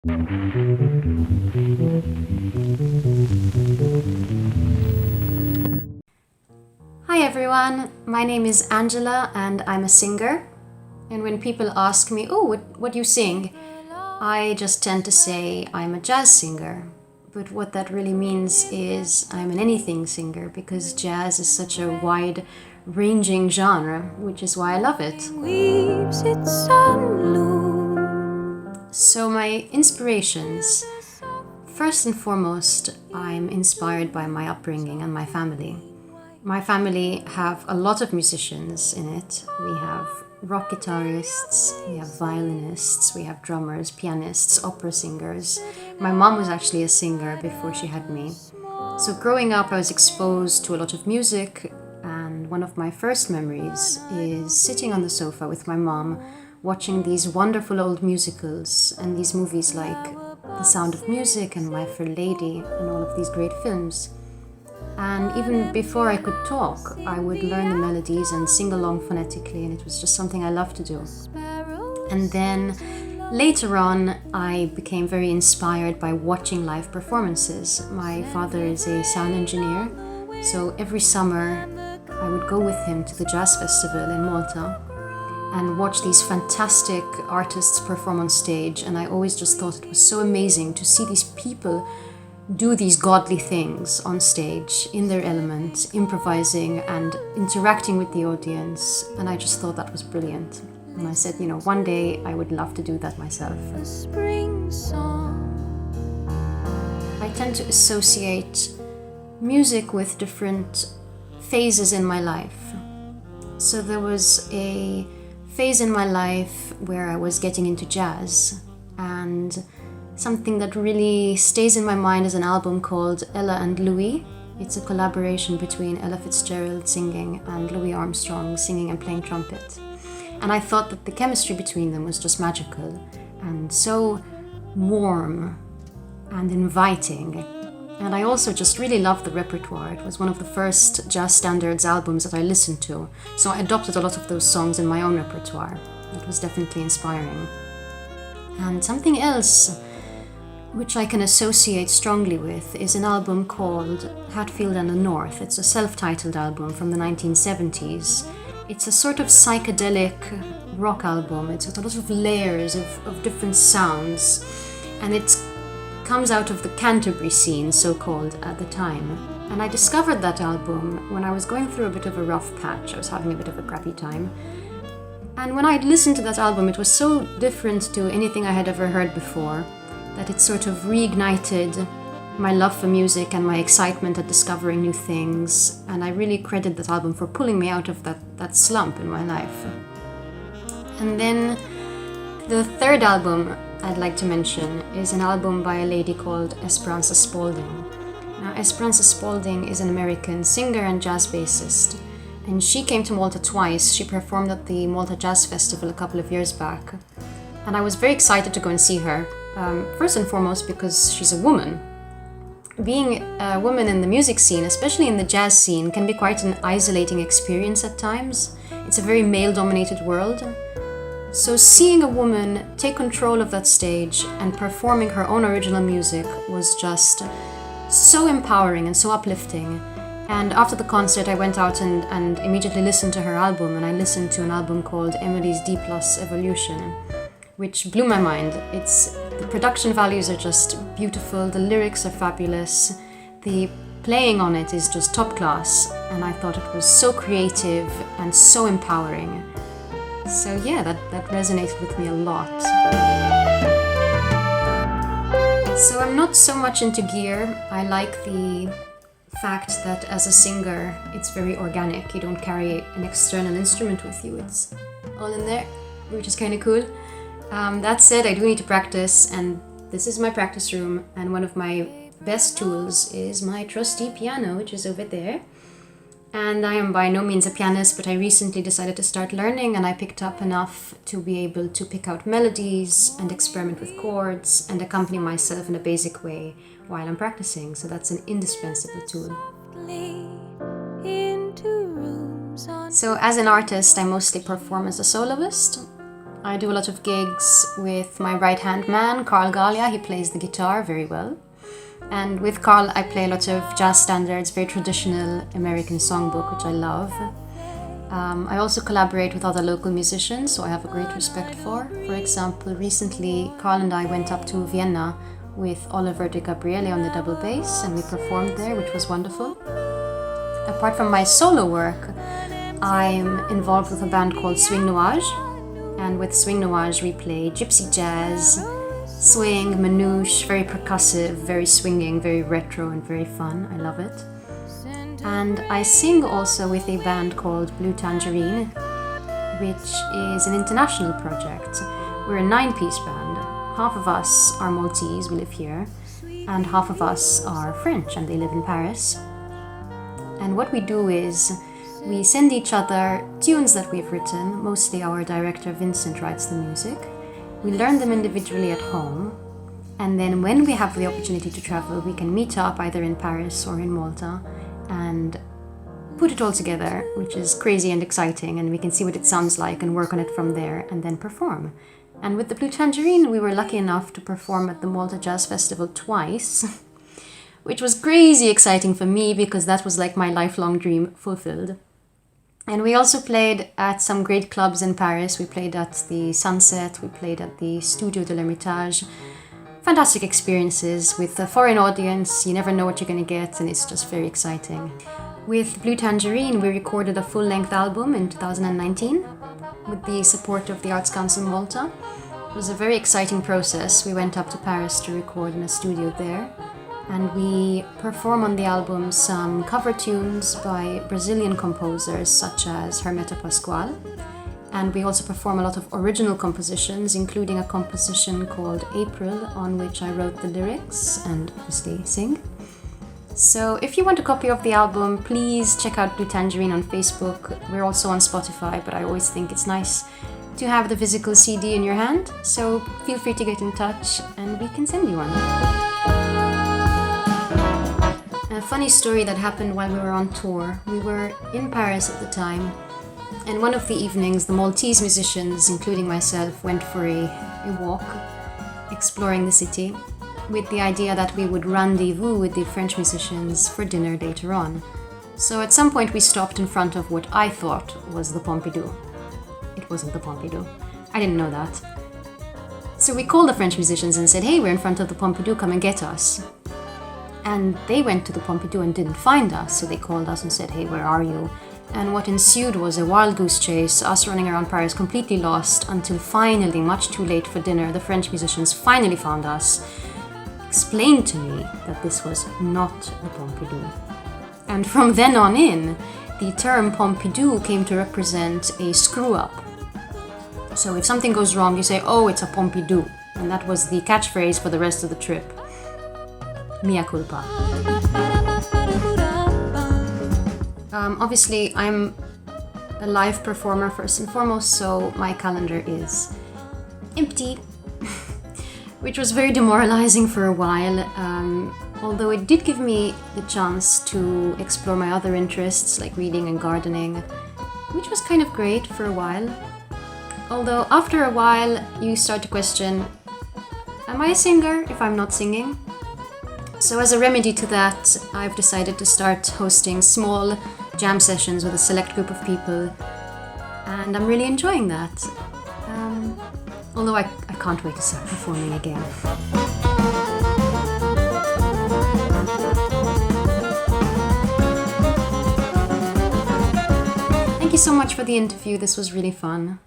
Hi everyone, my name is Angela and I'm a singer. And when people ask me, oh, what do you sing? I just tend to say I'm a jazz singer. But what that really means is I'm an anything singer because jazz is such a wide ranging genre, which is why I love it. So my inspirations. First and foremost, I'm inspired by my upbringing and my family. My family have a lot of musicians in it. We have rock guitarists, we have violinists, we have drummers, pianists, opera singers. My mom was actually a singer before she had me. So growing up, I was exposed to a lot of music, and one of my first memories is sitting on the sofa with my mom, watching these wonderful old musicals and these movies like The Sound of Music and My Fair Lady and all of these great films. And even before I could talk, I would learn the melodies and sing along phonetically, and it was just something I loved to do. And then later on, I became very inspired by watching live performances. My father is a sound engineer, so every summer I would go with him to the Jazz Festival in Malta and watch these fantastic artists perform on stage, and I always just thought it was so amazing to see these people do these godly things on stage in their element, improvising and interacting with the audience, and I just thought that was brilliant. And I said, one day I would love to do that myself. I tend to associate music with different phases in my life. So there was a phase in my life where I was getting into jazz, and something that really stays in my mind is an album called Ella and Louis. It's a collaboration between Ella Fitzgerald singing and Louis Armstrong singing and playing trumpet. And I thought that the chemistry between them was just magical and so warm and inviting. And I also just really loved the repertoire. It was one of the first jazz standards albums that I listened to, so I adopted a lot of those songs in my own repertoire. It was definitely inspiring. And something else which I can associate strongly with is an album called Hatfield and the North. It's a self-titled album from the 1970s. It's a sort of psychedelic rock album. It's got a lot of layers of different sounds, and it comes out of the Canterbury scene, so-called, at the time. And I discovered that album when I was going through a bit of a rough patch. I was having a bit of a crappy time. And when I listened to that album, it was so different to anything I had ever heard before that it sort of reignited my love for music and my excitement at discovering new things. And I really credit that album for pulling me out of that slump in my life. And then the third album I'd like to mention is an album by a lady called Esperanza Spalding. Now, Esperanza Spalding is an American singer and jazz bassist, and she came to Malta twice. She performed at the Malta Jazz Festival a couple of years back, and I was very excited to go and see her. First and foremost because she's a woman. Being a woman in the music scene, especially in the jazz scene, can be quite an isolating experience at times. It's a very male-dominated world. So seeing a woman take control of that stage and performing her own original music was just so empowering and so uplifting. And after the concert, I went out and immediately listened to her album, and I listened to an album called Emily's D+ Evolution, which blew my mind. The production values are just beautiful, the lyrics are fabulous, the playing on it is just top class, and I thought it was so creative and so empowering. So yeah, that resonated with me a lot. So I'm not so much into gear. I like the fact that as a singer, it's very organic. You don't carry an external instrument with you. It's all in there, which is kind of cool. That said, I do need to practice, and this is my practice room, and one of my best tools is my trusty piano, which is over there. And I am by no means a pianist, but I recently decided to start learning, and I picked up enough to be able to pick out melodies and experiment with chords and accompany myself in a basic way while I'm practicing. So that's an indispensable tool. So as an artist, I mostly perform as a soloist. I do a lot of gigs with my right-hand man, Carl Gallia. He plays the guitar very well. And with Carl, I play a lot of jazz standards, very traditional American songbook, which I love. I also collaborate with other local musicians, so I have a great respect for. For example, recently, Carl and I went up to Vienna with Oliver De Gabriele on the double bass, and we performed there, which was wonderful. Apart from my solo work, I'm involved with a band called Swing Nuages, and with Swing Nuages we play gypsy-jazz, swing, manouche, very percussive, very swinging, very retro and very fun. I love it. And I sing also with a band called Blue Tangerine, which is an international project. We're a 9-piece band. Half of us are Maltese, we live here, and half of us are French, and they live in Paris. And what we do is we send each other tunes that we've written. Mostly our director Vincent writes the music. We learn them individually at home, and then when we have the opportunity to travel, we can meet up either in Paris or in Malta and put it all together, which is crazy and exciting, and we can see what it sounds like and work on it from there and then perform. And with the Blue Tangerine, we were lucky enough to perform at the Malta Jazz Festival twice, which was crazy exciting for me because that was like my lifelong dream fulfilled. And we also played at some great clubs in Paris. We played at the Sunset, we played at the Studio de l'Hermitage. Fantastic experiences with a foreign audience. You never know what you're going to get, and it's just very exciting. With Blue Tangerine, we recorded a full-length album in 2019 with the support of the Arts Council Malta. It was a very exciting process. We went up to Paris to record in a studio there, and we perform on the album some cover tunes by Brazilian composers such as Hermeto Pascoal. And we also perform a lot of original compositions, including a composition called April, on which I wrote the lyrics and obviously sing. So if you want a copy of the album, please check out Blue Tangerine on Facebook. We're also on Spotify, but I always think it's nice to have the physical CD in your hand. So feel free to get in touch and we can send you one. A funny story that happened while we were on tour. We were in Paris at the time, and one of the evenings the Maltese musicians, including myself, went for a walk exploring the city with the idea that we would rendezvous with the French musicians for dinner later on. So at some point we stopped in front of what I thought was the Pompidou. It wasn't the Pompidou. I didn't know that. So we called the French musicians and said, "Hey, we're in front of the Pompidou, come and get us." And they went to the Pompidou and didn't find us, so they called us and said, "Hey, where are you?" And what ensued was a wild goose chase, us running around Paris completely lost, until finally, much too late for dinner, the French musicians finally found us, explained to me that this was not the Pompidou. And from then on in, the term Pompidou came to represent a screw-up. So if something goes wrong, you say, "Oh, it's a Pompidou." And that was the catchphrase for the rest of the trip. Mea culpa. Obviously, I'm a live performer first and foremost, so my calendar is empty, which was very demoralizing for a while, although it did give me the chance to explore my other interests like reading and gardening, which was kind of great for a while. Although after a while you start to question, am I a singer if I'm not singing? So as a remedy to that, I've decided to start hosting small jam sessions with a select group of people, and I'm really enjoying that. Although I can't wait to start performing again. Thank you so much for the interview. This was really fun.